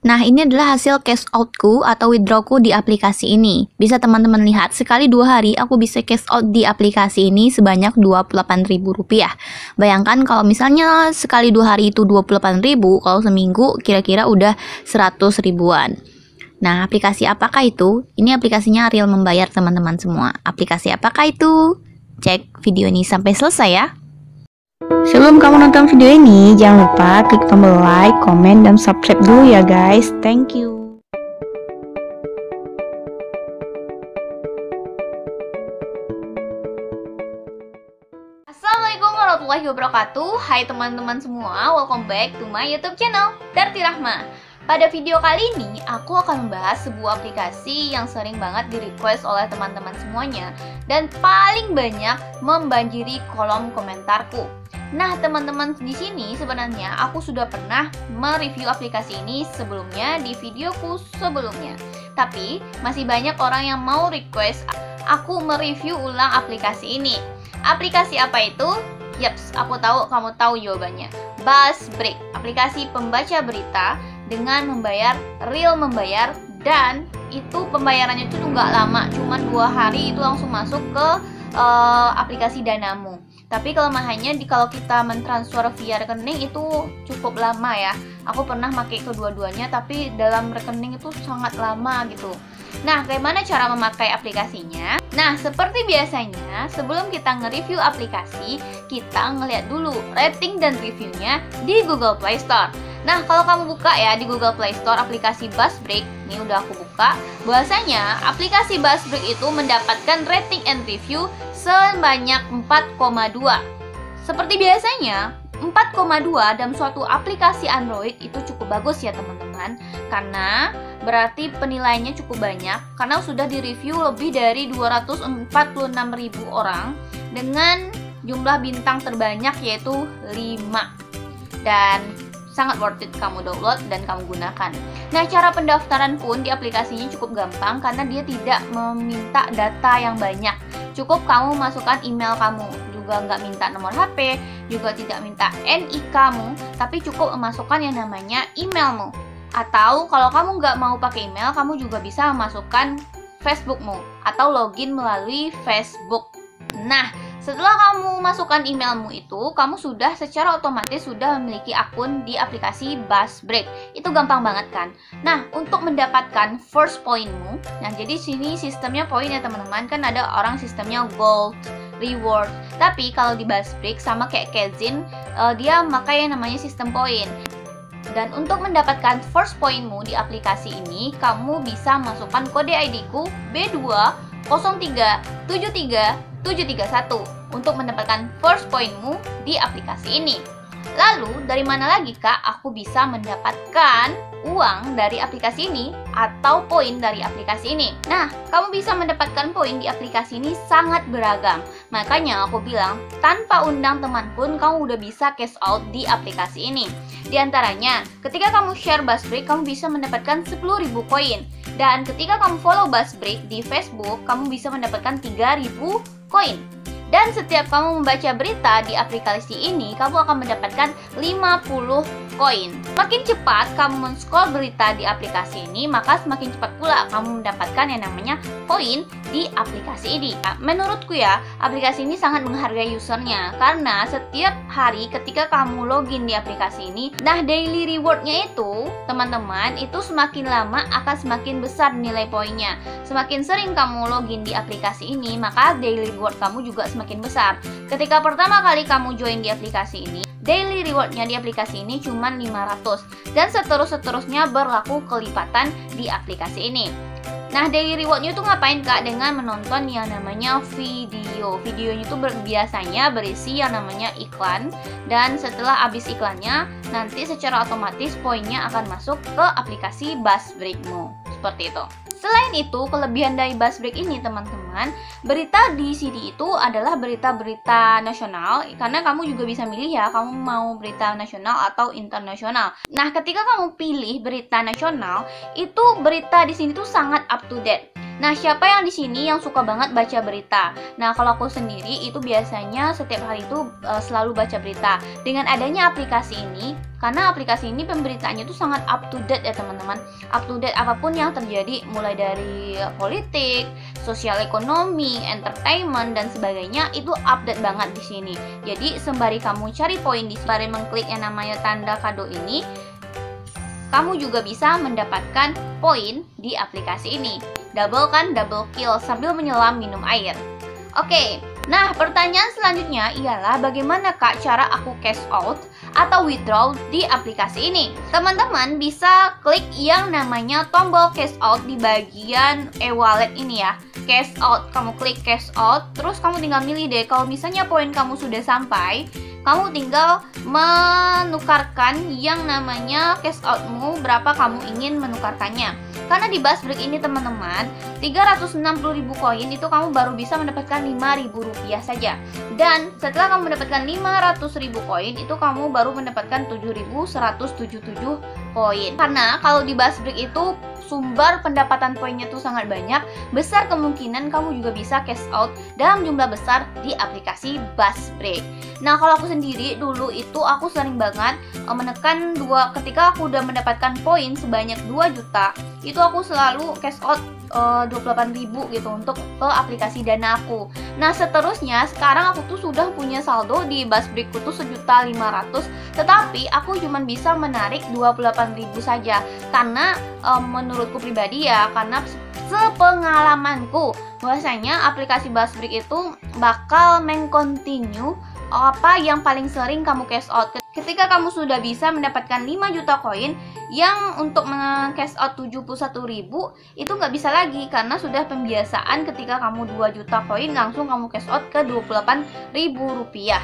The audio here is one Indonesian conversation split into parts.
Nah, ini adalah hasil cash outku atau withdrawku di aplikasi ini. Bisa teman-teman lihat, sekali 2 hari aku bisa cash out di aplikasi ini sebanyak Rp28.000. Bayangkan kalau misalnya sekali 2 hari itu 28.000, kalau seminggu kira-kira udah 100 ribuan. Nah, aplikasi apakah itu? Ini aplikasinya Real Membayar teman-teman semua. Aplikasi apakah itu? Cek video ini sampai selesai ya. Sebelum kamu nonton video ini, jangan lupa klik tombol like, komen, dan subscribe dulu ya guys. Thank you. Assalamualaikum warahmatullahi wabarakatuh. Hai teman-teman semua, welcome back to my YouTube channel Darti Rahma. Pada video kali ini, aku akan membahas sebuah aplikasi yang sering banget di-request oleh teman-teman semuanya dan paling banyak membanjiri kolom komentarku. Nah, teman-teman di sini sebenarnya aku sudah pernah mereview aplikasi ini sebelumnya di videoku sebelumnya. Tapi masih banyak orang yang mau request aku mereview ulang aplikasi ini. Aplikasi apa itu? Yaps, aku tahu kamu tahu jawabannya. Buzzsbrk, aplikasi pembaca berita dengan membayar Real Membayar, dan itu pembayarannya itu nggak lama, cuma 2 hari itu langsung masuk ke aplikasi Danamu. Tapi kelemahannya kalau kita mentransfer via rekening itu cukup lama ya. Aku pernah pakai kedua-duanya, tapi dalam rekening itu sangat lama gitu. Nah, bagaimana cara memakai aplikasinya? Nah, seperti biasanya, sebelum kita nge-review aplikasi, kita ngeliat dulu rating dan reviewnya di Google Play Store. Nah, kalau kamu buka ya di Google Play Store aplikasi Buzzsbrk, ini udah aku buka, bahwasanya aplikasi Buzzsbrk itu mendapatkan rating and review sebanyak 4,2. Seperti biasanya, 4,2 dalam suatu aplikasi Android itu cukup bagus ya teman-teman, karena berarti penilaiannya cukup banyak, karena sudah direview lebih dari 246.000 orang dengan jumlah bintang terbanyak yaitu 5, dan sangat worth it kamu download dan kamu gunakan. Nah, cara pendaftaran pun di aplikasinya cukup gampang karena dia tidak meminta data yang banyak. Cukup kamu masukkan email kamu, juga nggak minta nomor HP, juga tidak minta NIK kamu, tapi cukup memasukkan yang namanya emailmu. Atau kalau kamu nggak mau pakai email, kamu juga bisa memasukkan Facebookmu atau login melalui Facebook. Nah, setelah kamu masukkan emailmu itu, kamu sudah secara otomatis sudah memiliki akun di aplikasi Buzzsbrk. Itu gampang banget kan? Nah, untuk mendapatkan first pointmu, nah jadi sini sistemnya poin ya teman-teman, kan ada orang sistemnya gold, reward. Tapi kalau di Buzzsbrk sama kayak Kazin, dia memakai yang namanya sistem poin. Dan untuk mendapatkan first pointmu di aplikasi ini, kamu bisa masukkan kode ID-ku B2037331 untuk mendapatkan first pointmu di aplikasi ini. Lalu, dari mana lagi kak aku bisa mendapatkan uang dari aplikasi ini atau poin dari aplikasi ini? Nah, kamu bisa mendapatkan poin di aplikasi ini sangat beragam. Makanya aku bilang, tanpa undang teman pun kamu udah bisa cash out di aplikasi ini. Di antaranya, ketika kamu share Buzzsbrk, kamu bisa mendapatkan 10.000 koin. Dan ketika kamu follow Buzzsbrk di Facebook, kamu bisa mendapatkan 3.000 koin. Dan setiap kamu membaca berita di aplikasi ini, kamu akan mendapatkan 50 koin. Semakin cepat kamu men-scroll berita di aplikasi ini, maka semakin cepat pula kamu mendapatkan yang namanya koin di aplikasi ini. Nah, menurutku ya, aplikasi ini sangat menghargai usernya, karena setiap hari ketika kamu login di aplikasi ini, nah daily rewardnya itu, teman-teman, itu semakin lama akan semakin besar nilai poinnya. Semakin sering kamu login di aplikasi ini, maka daily reward kamu juga semakin besar. Ketika pertama kali kamu join di aplikasi ini, daily rewardnya di aplikasi ini cuma 500, dan seterusnya berlaku kelipatan di aplikasi ini. Nah, daily rewardnya itu ngapain kak? Dengan menonton yang namanya video. Videonya itu biasanya berisi yang namanya iklan, dan setelah habis iklannya, nanti secara otomatis poinnya akan masuk ke aplikasi Buzzsbrkmu. Seperti itu. Selain itu, kelebihan dari Buzzsbrk ini teman-teman, berita di sini itu adalah berita-berita nasional, karena kamu juga bisa milih ya, kamu mau berita nasional atau internasional. Nah, ketika kamu pilih berita nasional, itu berita di sini tuh sangat up to date. Nah, siapa yang di sini yang suka banget baca berita? Nah, kalau aku sendiri itu biasanya setiap hari itu selalu baca berita. Dengan adanya aplikasi ini, karena aplikasi ini pemberitaannya itu sangat up to date ya teman-teman. Up to date apapun yang terjadi, mulai dari politik, sosial ekonomi, entertainment dan sebagainya itu update banget di sini. Jadi sembari kamu cari poin sembari mengklik yang namanya tanda kado ini, kamu juga bisa mendapatkan poin di aplikasi ini. Double kill sambil menyelam minum air. Oke, nah pertanyaan selanjutnya ialah bagaimana Kak cara aku cash out atau withdraw di aplikasi ini? Teman-teman bisa klik yang namanya tombol cash out di bagian e-wallet ini ya. Cash out, kamu klik cash out, terus kamu tinggal milih deh kalau misalnya poin kamu sudah sampai, kamu tinggal menukarkan yang namanya cash outmu, berapa kamu ingin menukarkannya. Karena di Buzzsbrink ini teman-teman, 360.000 koin itu kamu baru bisa mendapatkan 5.000 rupiah saja. Dan setelah kamu mendapatkan 500.000 koin, itu kamu baru mendapatkan 7.177 koin. Karena kalau di Buzzsbrink itu sumber pendapatan poinnya tuh sangat banyak, besar kemungkinan kamu juga bisa cash out dalam jumlah besar di aplikasi Buzzsbrink. Nah, kalau aku sendiri dulu itu aku sering banget menekan ketika aku udah mendapatkan poin sebanyak 2 juta, itu aku selalu cash out 28.000 gitu untuk ke aplikasi Dana aku. Nah, seterusnya sekarang aku tuh sudah punya saldo di Buzzsbrink tuh 1.500.000, tetapi aku cuma bisa menarik 28.000 saja. Karena menurutku pribadi ya, karena sepengalamanku bahwasanya aplikasi Buzzsbrink itu bakal mengkontinue apa yang paling sering kamu cash out. Ketika kamu sudah bisa mendapatkan 5 juta koin, yang untuk cash out 71.000 itu nggak bisa lagi karena sudah pembiasaan ketika kamu 2 juta koin langsung kamu cash out ke 28.000 rupiah.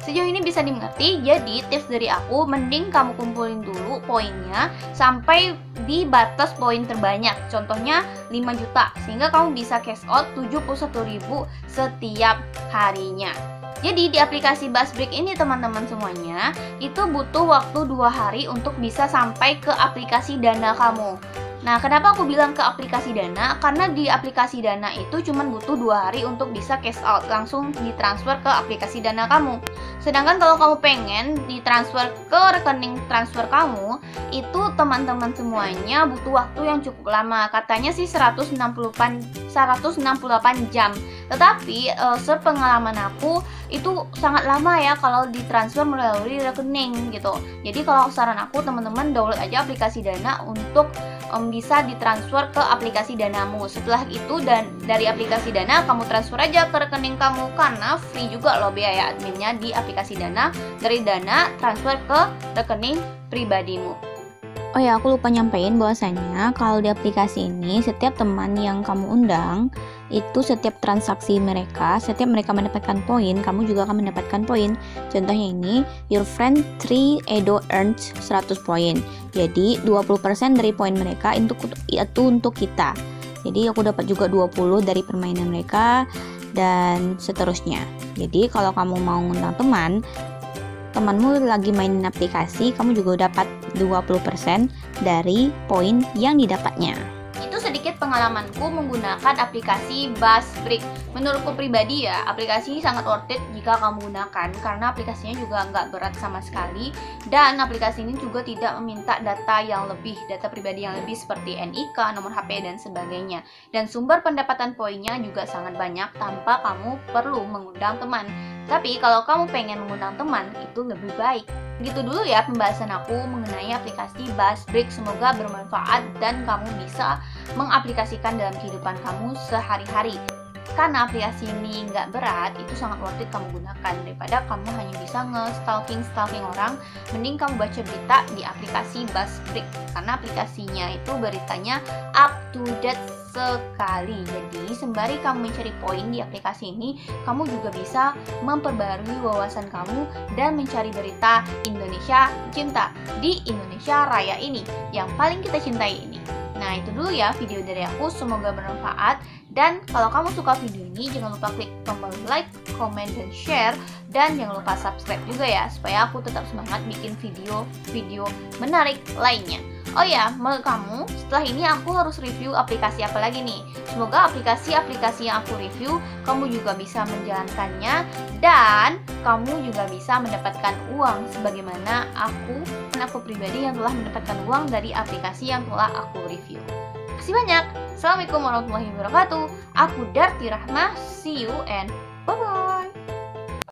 Sejauh ini bisa dimengerti, jadi tips dari aku mending kamu kumpulin dulu poinnya sampai di batas poin terbanyak, contohnya 5 juta, sehingga kamu bisa cash out 71.000 setiap harinya. Jadi di aplikasi Buzzsbrink ini teman-teman semuanya, itu butuh waktu 2 hari untuk bisa sampai ke aplikasi Dana kamu. Nah, kenapa aku bilang ke aplikasi Dana? Karena di aplikasi Dana itu cuma butuh 2 hari untuk bisa cash out, langsung ditransfer ke aplikasi Dana kamu. Sedangkan kalau kamu pengen ditransfer ke rekening transfer kamu, itu teman-teman semuanya butuh waktu yang cukup lama. Katanya sih 168 jam. Tetapi sepengalaman aku itu sangat lama ya kalau ditransfer melalui rekening gitu. Jadi kalau saran aku teman-teman download aja aplikasi Dana untuk bisa ditransfer ke aplikasi Danamu. Setelah itu dan dari aplikasi Dana kamu transfer aja ke rekening kamu karena free juga loh biaya adminnya di aplikasi Dana. Dari Dana transfer ke rekening pribadimu. Oh ya, aku lupa nyampein bahwasanya kalau di aplikasi ini setiap teman yang kamu undang itu setiap transaksi mereka, setiap mereka mendapatkan poin, kamu juga akan mendapatkan poin. Contohnya ini, your friend 3 Edo earns 100 poin. Jadi 20% dari poin mereka itu untuk kita. Jadi aku dapat juga 20 dari permainan mereka dan seterusnya. Jadi kalau kamu mau ngundang temanmu lagi mainin aplikasi, kamu juga dapat 20% dari poin yang didapatnya. Itu sedikit pengalamanku menggunakan aplikasi Buzzsbrink. Menurutku pribadi ya, aplikasi ini sangat worth it jika kamu gunakan karena aplikasinya juga nggak berat sama sekali dan aplikasi ini juga tidak meminta data yang lebih, data pribadi yang lebih seperti NIK, nomor HP dan sebagainya. Dan sumber pendapatan poinnya juga sangat banyak tanpa kamu perlu mengundang teman. Tapi kalau kamu pengen mengundang teman, itu lebih baik. Gitu dulu ya pembahasan aku mengenai aplikasi Buzzsbrink. Semoga bermanfaat dan kamu bisa mengaplikasikan dalam kehidupan kamu sehari-hari. Karena aplikasi ini nggak berat, itu sangat worth it kamu gunakan daripada kamu hanya bisa nge-stalking orang. Mending kamu baca berita di aplikasi Buzzsbrink karena aplikasinya itu beritanya up to date sekali. Jadi sembari kamu mencari poin di aplikasi ini, kamu juga bisa memperbarui wawasan kamu dan mencari berita Indonesia cinta di Indonesia Raya ini yang paling kita cintai ini. Nah, itu dulu ya video dari aku, semoga bermanfaat. Dan kalau kamu suka video ini, jangan lupa klik tombol like, comment, dan share. Dan jangan lupa subscribe juga ya, supaya aku tetap semangat bikin video-video menarik lainnya. Oh ya, menurut kamu setelah ini aku harus review aplikasi apa lagi nih? Semoga aplikasi-aplikasi yang aku review kamu juga bisa menjalankannya dan kamu juga bisa mendapatkan uang sebagaimana aku pribadi yang telah mendapatkan uang dari aplikasi yang telah aku review. Terima kasih banyak. Assalamualaikum warahmatullahi wabarakatuh. Aku Darti Rahmah. See you and bye-bye.